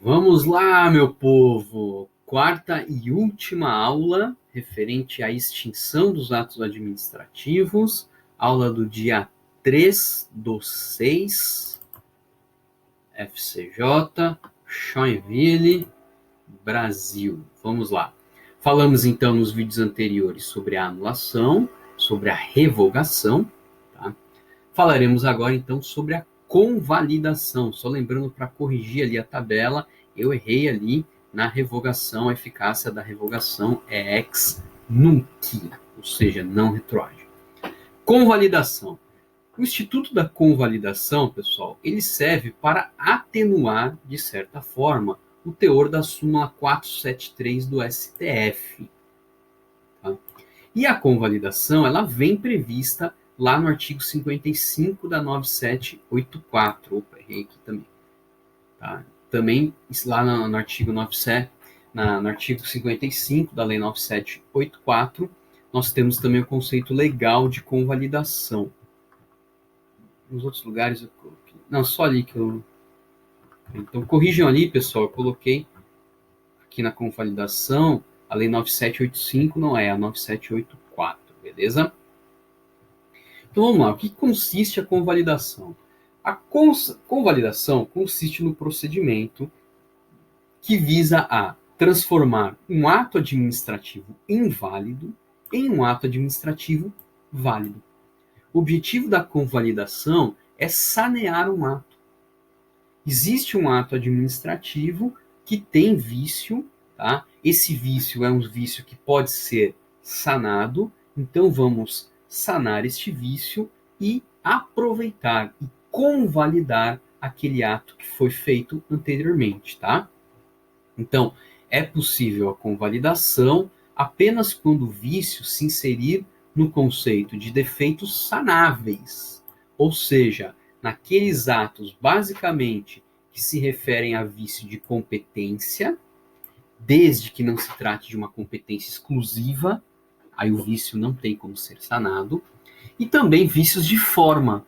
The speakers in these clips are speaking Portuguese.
Vamos lá, meu povo! Quarta e última aula referente à extinção dos atos administrativos, aula do dia 3/6, FCJ, Joinville, Brasil. Vamos lá. Falamos então nos vídeos anteriores sobre a anulação, sobre a revogação, tá? Falaremos agora então sobre a convalidação. Só lembrando para corrigir ali a tabela, eu errei ali na revogação, a eficácia da revogação é ex nunc, ou seja, não retroage. Convalidação. O instituto da convalidação, pessoal, ele serve para atenuar, de certa forma, o teor da súmula 473 do STF. Tá? E a convalidação, ela vem prevista lá no artigo 55 da 9784. Opa, errei aqui também. Tá? Também lá no artigo 97, no artigo 55 da lei 9784, nós temos também o conceito legal de convalidação. Nos outros lugares eu coloquei. Não, só ali que eu. Então, corrijam ali, pessoal. Eu coloquei aqui na convalidação a lei 9785, não é a 9784, beleza? Então vamos lá, o que consiste a convalidação? A convalidação consiste no procedimento que visa a transformar um ato administrativo inválido em um ato administrativo válido. O objetivo da convalidação é sanear um ato. Existe um ato administrativo que tem vício, tá? Esse vício é um vício que pode ser sanado, então vamos sanar este vício e aproveitar e convalidar aquele ato que foi feito anteriormente, tá? Então, é possível a convalidação apenas quando o vício se inserir no conceito de defeitos sanáveis, ou seja, naqueles atos, basicamente, que se referem a vício de competência, desde que não se trate de uma competência exclusiva, aí o vício não tem como ser sanado, e também vícios de forma,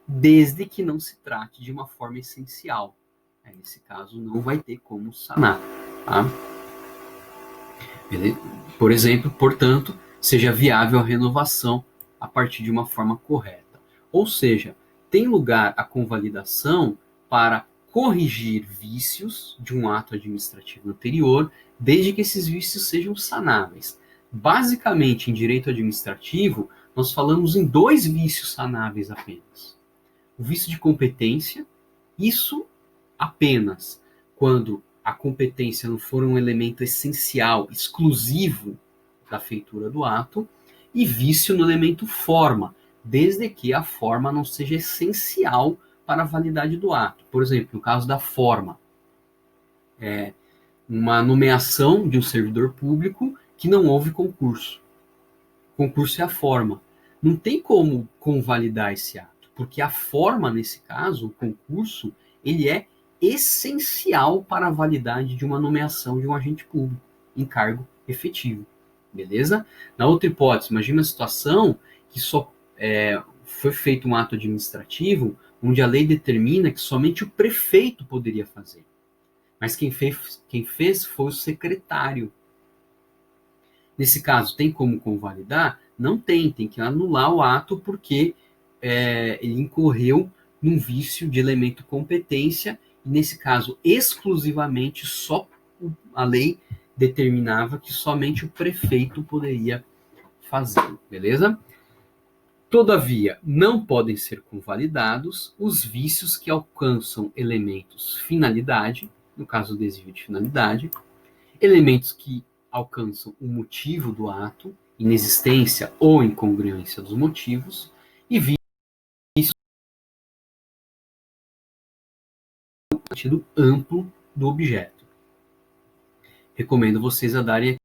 desde que não se trate de uma forma essencial. Aí, nesse caso, não vai ter como sanar. Tá? Por exemplo, portanto, seja viável a renovação a partir de uma forma correta. Ou seja, tem lugar a convalidação para corrigir vícios de um ato administrativo anterior, desde que esses vícios sejam sanáveis. Basicamente, em direito administrativo, nós falamos em dois vícios sanáveis apenas. O vício de competência, isso apenas quando a competência não for um elemento essencial, exclusivo da feitura do ato, e vício no elemento forma, desde que a forma não seja essencial para a validade do ato. Por exemplo, no caso da forma, uma nomeação de um servidor público que não houve concurso. Concurso é a forma. Não tem como convalidar esse ato, porque a forma, nesse caso, o concurso, ele é essencial para a validade de uma nomeação de um agente público em cargo efetivo. Beleza? Na outra hipótese, imagine uma situação que só foi feito um ato administrativo onde a lei determina que somente o prefeito poderia fazer. Mas quem fez foi o secretário. Nesse caso, tem como convalidar? Não tem, tem que anular o ato porque ele incorreu num vício de elemento competência, e nesse caso, exclusivamente, só a lei determinava que somente o prefeito poderia fazer, beleza? Todavia, não podem ser convalidados os vícios que alcançam elementos finalidade, no caso do desvio de finalidade, elementos que alcançam o motivo do ato, inexistência ou incongruência dos motivos, e vícios no sentido amplo do objeto. Recomendo vocês a darem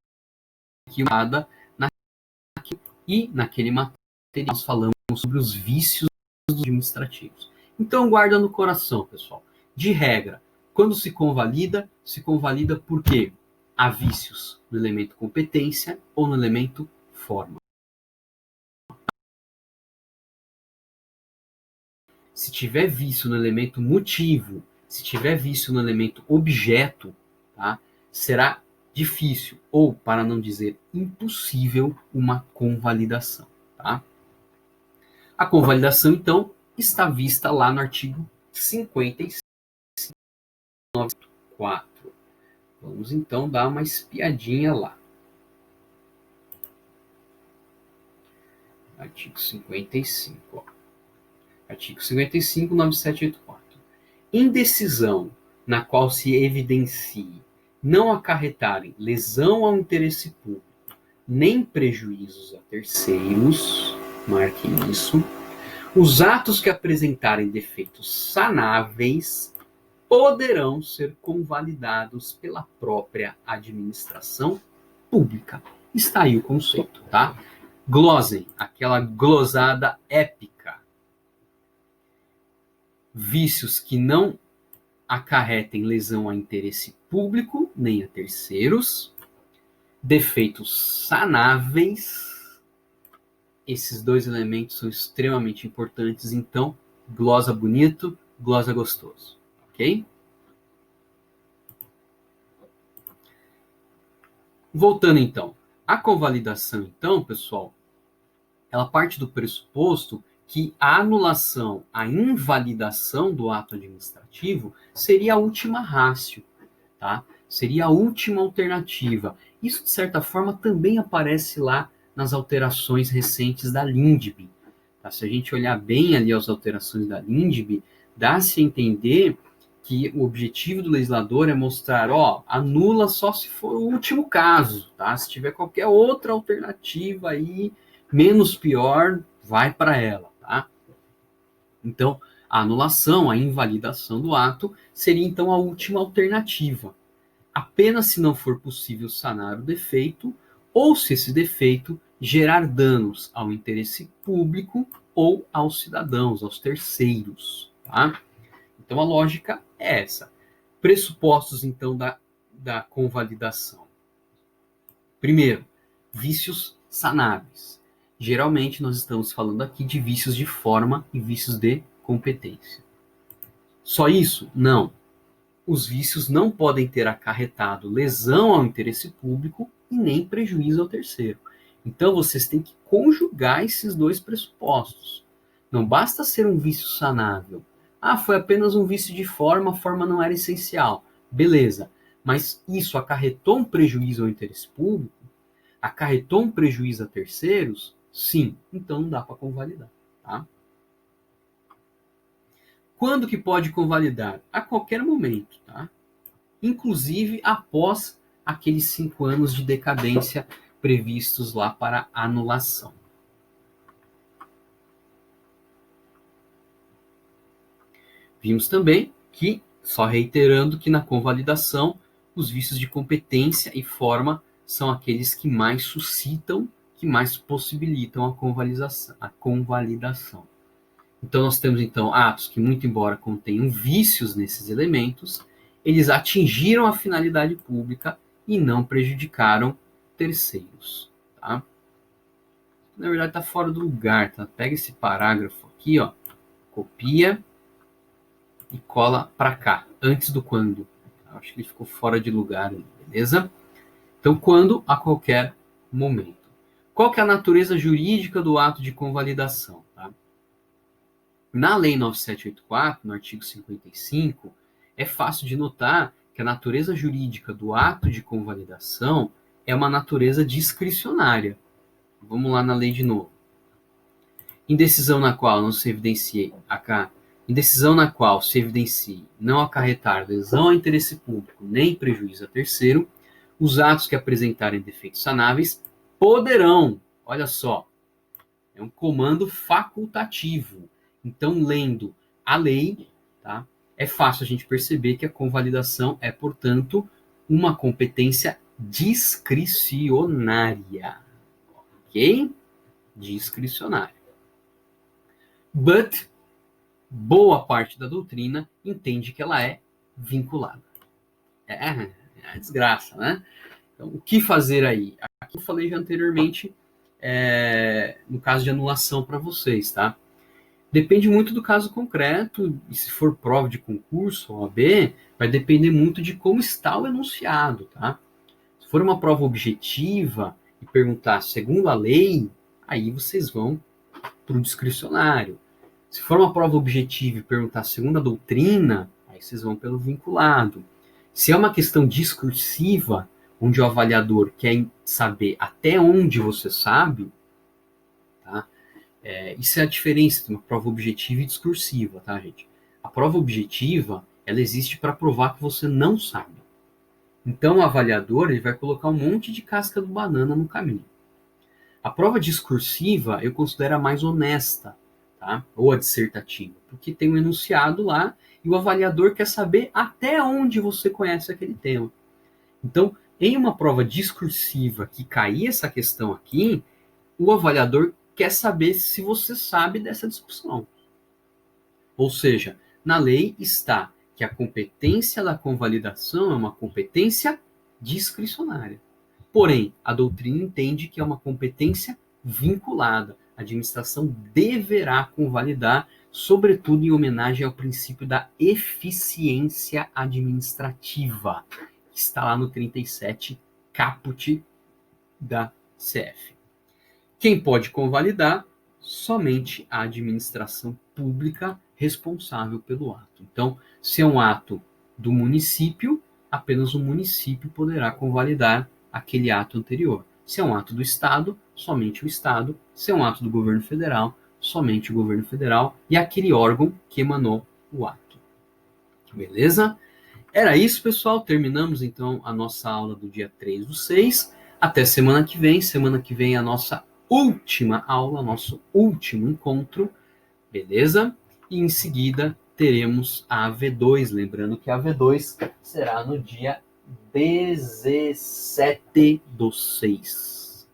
aqui uma olhada e naquele material nós falamos sobre os vícios administrativos. Então guarda no coração, pessoal. De regra, quando se convalida por quê? Há vícios no elemento competência ou no elemento forma. Se tiver vício no elemento motivo, Se tiver vício no elemento objeto, tá, será difícil, ou, para não dizer impossível, uma convalidação. Tá? A convalidação, então, está vista lá no artigo 55.4. Vamos, então, dar uma espiadinha lá. Artigo 55. Ó. Artigo 55, 9784. Indecisão na qual se evidencie não acarretarem lesão ao interesse público, nem prejuízos a terceiros, marquem isso, os atos que apresentarem defeitos sanáveis poderão ser convalidados pela própria administração pública. Está aí o conceito, tá? Glosem, aquela glosada épica. Vícios que não acarretem lesão a interesse público, nem a terceiros. Defeitos sanáveis. Esses dois elementos são extremamente importantes, então, glosa bonito, glosa gostoso. Ok? Voltando, então. A convalidação, então, pessoal, ela parte do pressuposto que a anulação, a invalidação do ato administrativo seria a última ratio, tá? Seria a última alternativa. Isso, de certa forma, também aparece lá nas alterações recentes da LINDB. Tá? Se a gente olhar bem ali as alterações da LINDB, dá-se a entender que o objetivo do legislador é mostrar, anula só se for o último caso, tá? Se tiver qualquer outra alternativa aí, menos pior, vai para ela, tá? Então, a anulação, a invalidação do ato seria então a última alternativa. Apenas se não for possível sanar o defeito ou se esse defeito gerar danos ao interesse público ou aos cidadãos, aos terceiros, tá? Então, a lógica é essa. Pressupostos, então, da convalidação. Primeiro, vícios sanáveis. Geralmente, nós estamos falando aqui de vícios de forma e vícios de competência. Só isso? Não. Os vícios não podem ter acarretado lesão ao interesse público e nem prejuízo ao terceiro. Então, vocês têm que conjugar esses dois pressupostos. Não basta ser um vício sanável. Foi apenas um vício de forma, a forma não era essencial. Beleza, mas isso acarretou um prejuízo ao interesse público? Acarretou um prejuízo a terceiros? Sim, então não dá para convalidar. Tá? Quando que pode convalidar? A qualquer momento, tá? Inclusive após aqueles 5 anos de decadência previstos lá para anulação. Vimos também que, só reiterando, que na convalidação, os vícios de competência e forma são aqueles que mais suscitam, que mais possibilitam a convalidação. Então, nós temos, então, atos que, muito embora contenham vícios nesses elementos, eles atingiram a finalidade pública e não prejudicaram terceiros. Tá? Na verdade, está fora do lugar. Tá? Pega esse parágrafo aqui, copia e cola para cá, antes do quando. Acho que ele ficou fora de lugar, beleza? Então, quando? A qualquer momento. Qual que é a natureza jurídica do ato de convalidação? Tá? Na Lei 9784, no artigo 55, é fácil de notar que a natureza jurídica do ato de convalidação é uma natureza discricionária. Vamos lá na lei de novo. Indecisão na qual não se evidencie Indecisão na qual se evidencie não acarretar lesão ao interesse público nem prejuízo a terceiro, os atos que apresentarem defeitos sanáveis poderão, olha só, é um comando facultativo. Então, lendo a lei, tá, é fácil a gente perceber que a convalidação é, portanto, uma competência discricionária. Ok? Discricionária. But boa parte da doutrina entende que ela é vinculada. É desgraça, né? Então, o que fazer aí? Aqui eu falei já anteriormente, no caso de anulação para vocês, tá? Depende muito do caso concreto, e se for prova de concurso, OAB, vai depender muito de como está o enunciado, tá? Se for uma prova objetiva e perguntar segundo a lei, aí vocês vão para o discricionário. Se for uma prova objetiva e perguntar segundo a doutrina, aí vocês vão pelo vinculado. Se é uma questão discursiva, onde o avaliador quer saber até onde você sabe, tá? Isso é a diferença de uma prova objetiva e discursiva, tá, gente? A prova objetiva, ela existe para provar que você não sabe. Então, o avaliador ele vai colocar um monte de casca do banana no caminho. A prova discursiva eu considero a mais honesta, tá? Ou a dissertativa, porque tem um enunciado lá e o avaliador quer saber até onde você conhece aquele tema. Então, em uma prova discursiva que cair essa questão aqui, o avaliador quer saber se você sabe dessa discussão. Ou seja, na lei está que a competência da convalidação é uma competência discricionária. Porém, a doutrina entende que é uma competência vinculada. A administração deverá convalidar, sobretudo em homenagem ao princípio da eficiência administrativa, que está lá no 37 caput da CF. Quem pode convalidar? Somente a administração pública responsável pelo ato. Então, se é um ato do município, apenas o município poderá convalidar aquele ato anterior. Se é um ato do Estado, somente o Estado. Se é um ato do governo federal, somente o governo federal e aquele órgão que emanou o ato. Beleza? Era isso, pessoal. Terminamos, então, a nossa aula do dia 3/6. Até semana que vem. Semana que vem a nossa última aula, nosso último encontro. Beleza? E em seguida teremos a AV2. Lembrando que a AV2 será no dia 17/6.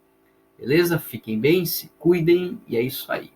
Beleza? Fiquem bem, se cuidem e é isso aí.